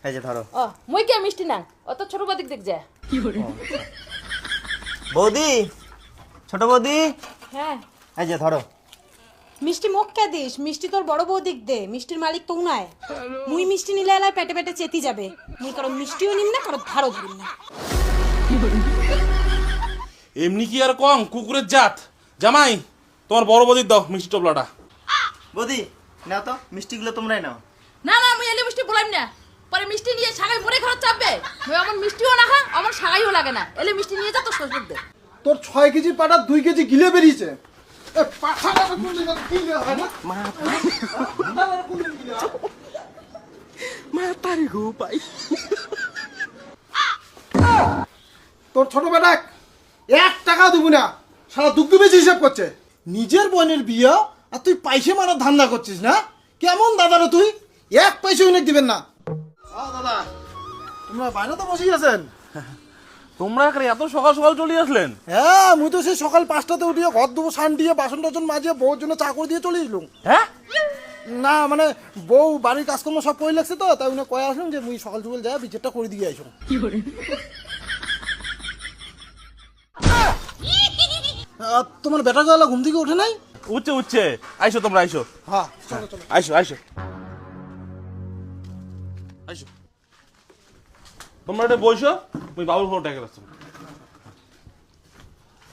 এই যে ধরো। ও মুই কে মিষ্টি না অত ছোট বাদিক দেখ যা বৌদি, ছোট বৌদি, হ্যাঁ এই যে ধরো। মিষ্টি মুখ কে দিস? মিষ্টি তোর বড় বউ দিক দে, মিষ্টির মালিক তো উনায়। মুই মিষ্টি নিলে এলাই পেটে পেটে চেতি যাবে। মুই কারো মিষ্টিও নিম না, কারো ধারও ধরিম না। এমনি কি আর কম কুকুরের জাত। জামাই তোমার বড় বৌদির দাও মিষ্টি টোপলাটা। বৌদি নাও তো, মিষ্টিগুলো তোমরাই নাও। না না মুই এলে মিষ্টি বলাইম না, পরে মিষ্টি নিয়ে সাগাই মরে খাওয়া চাপবে। মুই আমার মিষ্টিও না খা, আমার সাগাইও লাগে না। এলে মিষ্টি নিয়ে যা তো শ্বশুর দে। তোর 6 কেজি পাটা 2 কেজি গিলে বেরিয়েছে। এ পাঠাটা কোন দিন গিলে হয় না? মাতারি গো পাই। তোর ছোট বেটা 1 টাকাও দিব না, সারা দুগ্ধ বেশি হিসাব করছে। নিজের বোনের বিয়ে আর তুই পয়সা মারার ধান্দা করছিস না? কেমন দাদা রে তুই? 1 পয়সাও উনি দিবেন না। দাদা তোমরা বাইরে তো বসেই আছেন। তোমরা এত সকাল সকাল চলে আসলেন? হ্যাঁ, মুই তো সেই সকাল 5টাতে উঠিয়ে ঘর দুবো সান দিয়ে বাসন টাসন মাজিয়ে বউর জন্য চা করে দিয়ে চলে এলুম। হ্যাঁ না মানে বউ বাড়ির কাজকর্ম সব করে লাগছে তো, তাই উনি কয়ে আসলাম যে মুই সকাল সকাল যাই বিচারটা করে দিয়ে আইসো। তোমার বেটা গেলা ঘুম থেকে ওঠে নাই? উঠছে উঠছে, আইসো তোমরা আইসো। হ্যাঁ চলো চলো। আইসো আইসো আইসো, তোমরা এটা বইসো, ওই বাবুর ফোন ডেকে রাখছো।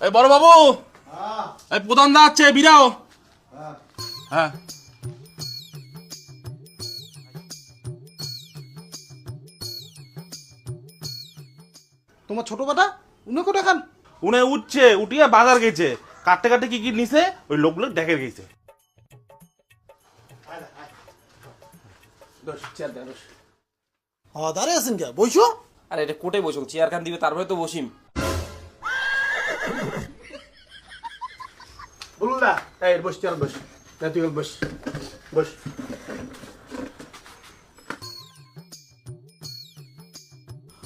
এই বড় বাবু, এই প্রধান দা আছে, বিরাও। হ্যাঁ তোমার ছোট বেটা উনি কোটা খান? উনি উঠছে, উঠিয়ে বাজার গেছে, কাটতে কাটতে কি কি নিছে ওই লোকগুলো ডেকে গেছে। হ্যাঁ দাঁড়িয়ে আছেন কে? বইসো। আরে এটা কোটে বসুন, চেয়ার খান দিবে তারপরে তো বসিম। বলুন না, এই বস চেয়ার বস, তুই বস বস।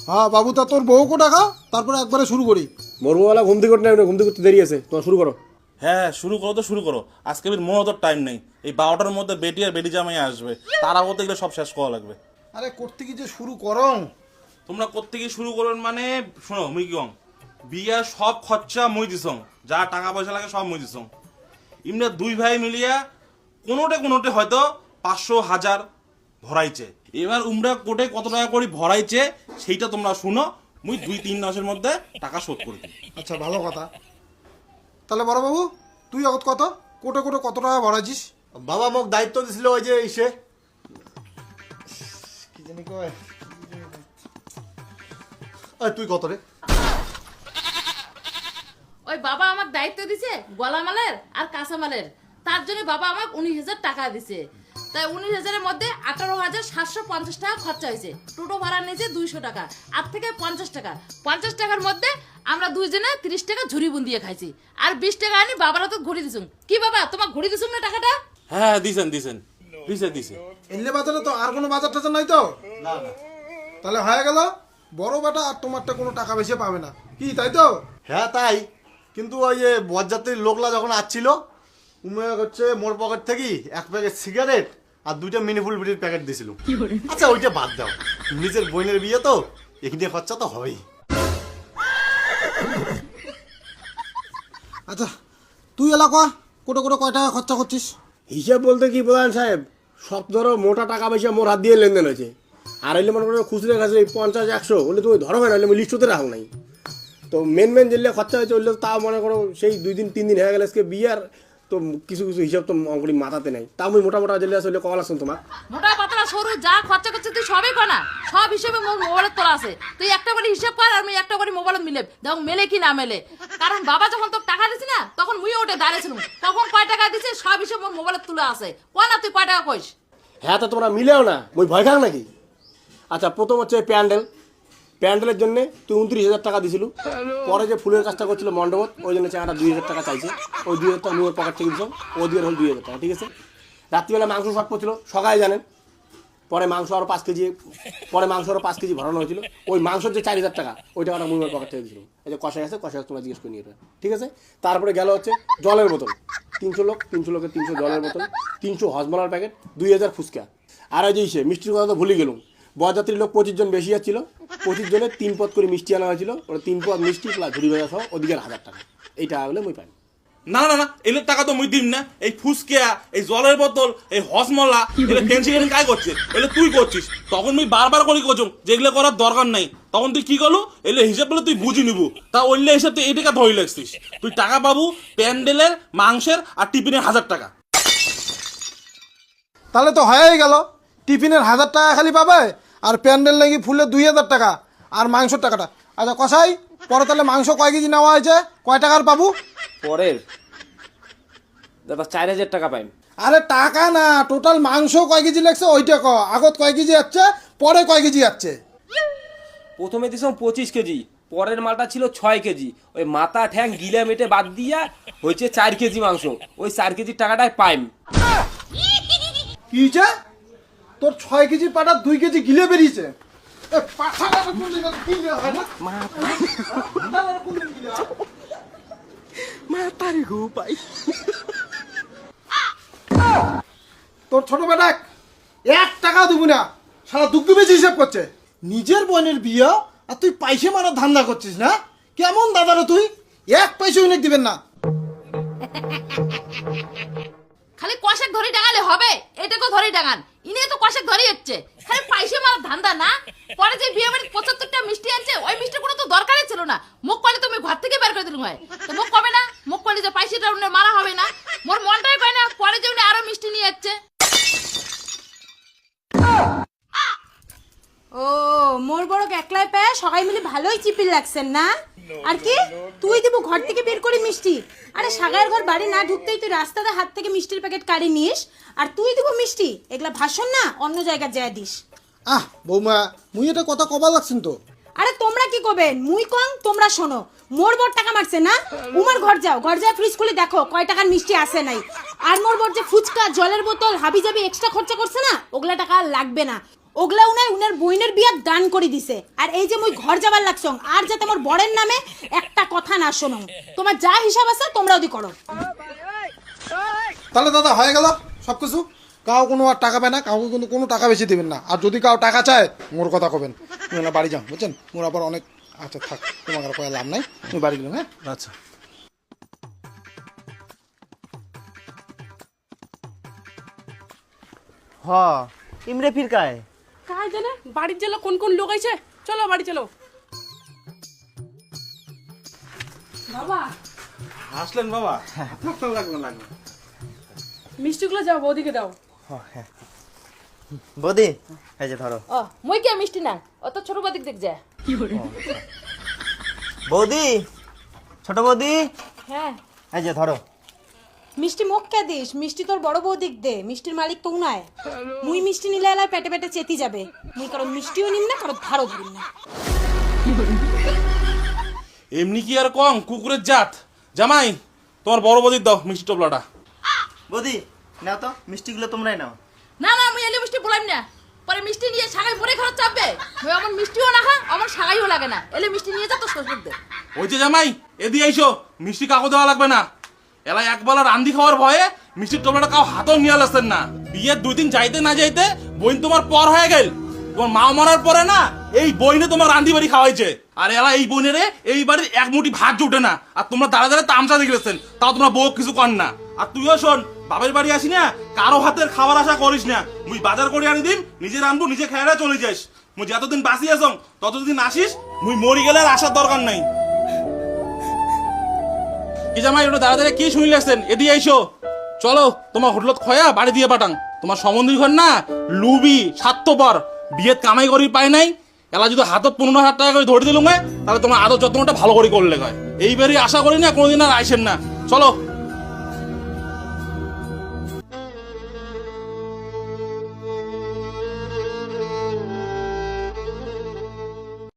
হ্যাঁ বাবু, তা তোর বউ কোটা খা, তারপরে একবারে শুরু করি। মরুমালা ঘুম থেকে উঠে ঘুম থেকে উঠতে দেরি আছে, তোমার শুরু করো। হ্যাঁ শুরু করো তো শুরু করো, আজকে বের মনে টাইম নেই। এই 12টার মধ্যে বেটি আর বেটি জামাই আসবে, তারা করতে গেলে সব শেষ করা লাগবে। আরে করতে কি যে শুরু করো? তোমরা করতে গিয়ে শুরু করবেন মানে শোনো, মুই কি কম, বিয়ার সব খরচা মুই দিছং, যা টাকা পয়সা লাগে সব মুই দিছং। এমনি দুই ভাই মিলিয়া কোনোটে হয়তো 500,000 ভরাইছে। এবার উমরা কোটে কত টাকা করে ভরাইছে সেইটা তোমরা শুনো, মুই 2-3 মাসের মধ্যে টাকা শোধ করে দিই। আচ্ছা ভালো কথা। তাহলে বড় বাবু তুই অগত কত কোটে কোটে কত টাকা ভরাইছিস? বাবা মোক দায়িত্ব দিছিল ওই যে ইসে কি জানি কয়, তুই কত রে? ওই বাবা আমাকে দায়িত্ব দিছে গলামালের আর কাঁচামালের, তার জন্য বাবা আমাকে 19,000 টাকা দিছে। তাই 19,000-এর মধ্যে 18,750 টাকা খরচা হয়েছে। টোটো ভাড়া নিয়েছে 200 টাকা, আর থেকে 50 টাকা। 50 টাকার মধ্যে আমরা দুইজনে 30 টাকা ঝুরি বুন্দিয়ে খাইছি, আর 20 টাকা আনি বাবারা তো ঘুরি দিছুম। কি বাবা তোমাক ঘুরি দিছুম না টাকাটা? হ্যাঁ দিছেন দিছেন দিছে দিছে। এলে বাজারে তো আর কোনো বাজার টাজার নাই তো? না না, তাহলে হয়ে গেল, বড় বেটা আর তোমারটা কোনো টাকা বেশি পাবে না, কি তাই তো? হ্যাঁ তাই, কিন্তু ওই যে বরযাত্রীর লোকলা যখন আসছিল উমে হচ্ছে মোর পকেট থেকে 1 প্যাকেট সিগারেট আর 2টা মিনিফুল বিড়ির প্যাকেট দিছিল। আচ্ছা ওইটা বাদ দাও, নিজের বোনের বিয়ে তো, এখানে খরচা তো হবেই। আচ্ছা তুই এলাকা কোটে কোটে কয় টাকা খরচা করছিস? হিসাব বলতে কি প্রধান সাহেব, সব ধরো মোটা টাকা পয়সা মোর হাত দিয়ে লেনদেন হয়েছে। আর এলে মনে করো খুচরো কাছে 50-100 হলে তুমি ধরো না, আমি লিস্টতে রাখো নাই। তো মেন যেগুলো খরচা হয়েছে ওগুলো তাও মনে করো সেই 2-3 দিন হয়ে গেলে আজকে বিয়ার, তো কিছু কিছু হিসাব তো অঙ্করি মাথাতে নাই। তা আমি মোটা যেগুলো আসলে কল আসুন তোমার মোটা পাতলা সরু যা খরচা করছিস তুই সবই কনা, সব হিসেবে মোর মোবাইলে তোলা আছে। তুই একটা করে হিসাব কর, আর আমি একটা করে মোবাইলে মিলে দেখো মেলে কি না মেলে। কারণ বাবা যখন তোকে টাকা দিছি না, তখন মুই ওটা দাঁড়িয়েছিলাম, তখন কয় টাকা দিছে সব হিসেব মোর মোবাইলে তুলে আছে। কয় না তুই কয় টাকা কইস? হ্যাঁ, তো তোমরা মিলেও না, মই ভয় খাক নাকি? আচ্ছা প্রথম হচ্ছে প্যান্ডেলের জন্য তুই 29,000 টাকা দিছিল। পরে যে ফুলের কাজটা করছিল মণ্ডপত, ওই জন্য চাঁড়া 2,000 টাকা চাইছে। ওই 2,000 টাকা মুয়ের পকেট থেকে দিছ, ও দিয়ে হল 2,000 টাকা, ঠিক আছে। রাত্রিবেলা মাংস শর্ট করছিল, সকালে জানেন। পরে মাংস আরও 5 কেজি ভরানো হয়েছিল। ওই মাংসের যে 4,000 টাকা, ওই টাকাটা মুয়ের পকেট থেকে দিছিল। এই যে কষাই আছে তোমরা জিজ্ঞেস করে নিয়ে, ঠিক আছে। তারপরে গেল হচ্ছে জলের বোতল, 300 লোকের 300 জলের বোতল, 300 হজমলার প্যাকেট, 2,000 ফুচকা। আর ওই যে মিষ্টির কথা তো ভুলে গেলুম, বরযাত্রীর লোক 25 জন বেশি যাচ্ছিল, 25 জনের 3 পদ করে মিষ্টি আনা হয়েছিল, ওরা 3 পদ মিষ্টি প্লাস ঝুড়ি ভাজা সহ ওদিকে 1000 টাকা। এই টাকা বলে মুই পাই। না না না, এগুলো টাকা তো মুই দিম না। এই ফুসকিয়া, এই জলের বোতল, এই হসমলা, এগুলো টেনশন কাজ করছে, এগুলো তুই করছিস। তখন মুই বারবার করে কোচুম যেগুলো করার দরকার নাই, তখন তুই কি করলু, এগুলো হিসাব বলে তুই বুঝি নিবু। তা ওইলে হিসাব তুই এই টাকা ধরে লাগছিস। তুই টাকা পাবু প্যান্ডেলের, মাংসের আর টিফিনের 1000 টাকা। তাহলে তো হয়েই গেল, টিফিনের 1000 টাকা খালি পাবে, আর প্যান্ডেল নাকি ফুলের 2000 টাকা, আর মাংসের টাকাটা। আচ্ছা কসাই, পরে তাহলে মাংস কয় কেজি নেওয়া হয়েছে, কয় টাকার পাবো? পরের দাদা 4000 টাকা পাইম। আরে টাকা না, টোটাল মাংস কয় কেজি লাগছে ওইটা ক। আগত কয় কেজি যাচ্ছে, পরে কয় কেজি যাচ্ছে? প্রথমে দিছিলাম 25 কেজি, পরের মালটা ছিল 6 কেজি। ওই মাথা ঠ্যাং গিলা মেটে বাদ দিয়া হয়েছে 4 কেজি মাংস। ওই 4 কেজির টাকাটাই পাইম। কি হয়েছে? তোর 6 কেজি পাটা 2 কেজি গিলে বেরিয়েছে। এ পাঠাটা তো কোন দিকে গিলে হয় না? পাঠাটা কোন দিকে গিলে হয়? তোর ছোট বেটা 1 টাকাও দিব না, সারা দুগ্ধ বেশি হিসাব করছে। নিজের বোনের বিয়ে আর তুই পয়সা মারার ধান্দা করছিস না? কেমন দাদারা তুই, 1 পয়সা উনি দিবেন না। খালি কষাক ধরে ডাঙালে হবে, এটাকেও ধরে ডাঙান। ইনি তো কষাক ধরে যাচ্ছে, খালি পয়সা মারার ধান্দা না। পরে যে বিয়ে বাড়ির 75টা মিষ্টি আনছে, ওই মিষ্টি কোনো তো দরকারই ছিল না। মুখ করলে তুমি ঘর থেকে বের করে দিল হয়, তো মুখ কবে না, মুখ করলে যে পয়সাটা উনি মারা হবে না। মোর মনটাই কয় না, পরে যে উনি আরো মিষ্টি নিয়ে যাচ্ছে। ও মোর বড় একলাই পায় সবাই মিলে ভালোই চিপিল লাগছেন না? আর কি তুই দিব ঘর থেকে বের করে মিষ্টি? আরে সাগায়ের ঘর বাড়ি না ঢুকতেই তুই রাস্তাতে হাত থেকে মিষ্টির প্যাকেট কাড়ি নিস, আর তুই দিব মিষ্টি? এগুলা ভাষণ না, অন্য জায়গায় যায় দিস। বৌমা, মুই এটা কথা কবা লাগছেন তো। আরে তোমরা কি করবেন, মুই কং তোমরা শোনো। মোর বড় টাকা মারছে না, উমার ঘর যাও, ঘর যাও ফ্রিজ খুলে দেখো কয় টাকার মিষ্টি আসে নাই। আর মোর বড় যে ফুচকা, জলের বোতল, হাবি জাবি এক্সট্রা খরচা করছে না, ওগুলা টাকা আর লাগবে না। ওগুলা উনার বইনের বিয়া দান করে দিছে। আর এই যে মুই ঘর যাবার লাগছং, আর যাতে আমার বড়ের নামে একটা কথা না শোনো। তোমার যা হিসাব আছে তোমরা ওদি করো। তাহলে দাদা হয়ে গেল সবকিছু। কাউ কোনো আর টাকা পায় না, কাউকে কিন্তু কোনো টাকা বেশি দেবেন না। আর যদি কাউ টাকা চায় মোর কথা কবেন, তুমি না বাড়ি যাও, বুঝছেন? মোর আবার অনেক আচ্ছা থাক, তোমাকে আর কয়ে লাভ নাই, তুমি বাড়ি গেলাম। হ্যাঁ আচ্ছা হ ইমরে ফির কায় কাজ জানে বাড়ির জেলা কোন কোন লোক আইছে, চলো বাড়ি চলো। বাবা আসলেন বাবা, লাগবে লাগবে। মিষ্টিগুলো যাও বৌদিকে দাও। বৌদি এই যে ধরো। ও মুই কে মিষ্টি না, অত ছোট বাদিক দেখ যা। বৌদি, ছোট বৌদি, হ্যাঁ এই যে ধরো। মিষ্টি মুখ কে দিস, মিষ্টি তোর বড় বৌদিক দে, মিষ্টির মালিক তো উনায়। মুই মিষ্টি নিলে এলাই পেটে পেটে চেতি যাবে। মুই কারো মিষ্টিও নিম না, কারো ধারও ধরিম না। এমনি কি আর কম কুকুরের জাত। জামাই, তোমার বড় বদির দাও মিষ্টি টোপলাটা। বৌদি নাও তো, মিষ্টিগুলো তোমরাই নাও। না না, মুই এলে মিষ্টি বলাম না। পরে মিষ্টি নিয়ে সাগাই মরে খারাপ চাপবে। মুই আমার মিষ্টিও না খা, আমার সাগাইও লাগে না। এলে মিষ্টি নিয়ে যা তো শ্বশুর দে। ওই যে জামাই, এদি আইসো, মিষ্টি কাকু দেওয়া লাগবে না। এলা একবেলা রান্দি খাওয়ার ভয়ে মিষ্টির টোপলাটা কাউ হাতও নিয়ে আসছেন না। বিয়ের 2 দিন যাইতে না যাইতে বোন তোমার পর হয়ে গেল। তোমার মা মরার পরে না এই বইনে তোমার রান্দি বাড়ি খাওয়াইছে। আর এলা এই বইনেরে এই বাড়ির এক মুঠি ভাত জুটে না। আর তোমরা দাঁড়া দাঁড়া তামসা দেখেছেন, তাও তোমরা বউ কিছু কর না। আর তুইও শোন, বাবার বাড়ি আসি না, কারো হাতের খাবার আশা করিস না। মুই বাজার করে আনি দিম, নিজে রান্ধবো, নিজে খেয়ে চলে যাস। মুই যতদিন বাঁচি আস ততদিন আসিস, মুই মরি গেলে আর আসার দরকার নাই। কি জামাই ওটা দাঁড়া কি শুনি লাগছেন? এদিকে আইসো, চলো তোমার হোটেলত খয়া বাড়ি দিয়ে পাঠাং। তোমার সম্বন্ধীর ঘর না লুবি স্বার্থপর, বিয়ের কামাই করি পায় নাই। এলা যদি হাতত 15,000 টাকা করে ধরে দিলুম, তাহলে তোমার আদর যত্নটা ভালো করে করলে হয়। এইবারই আশা করি না কোনোদিন আর আইসেন না। চলো।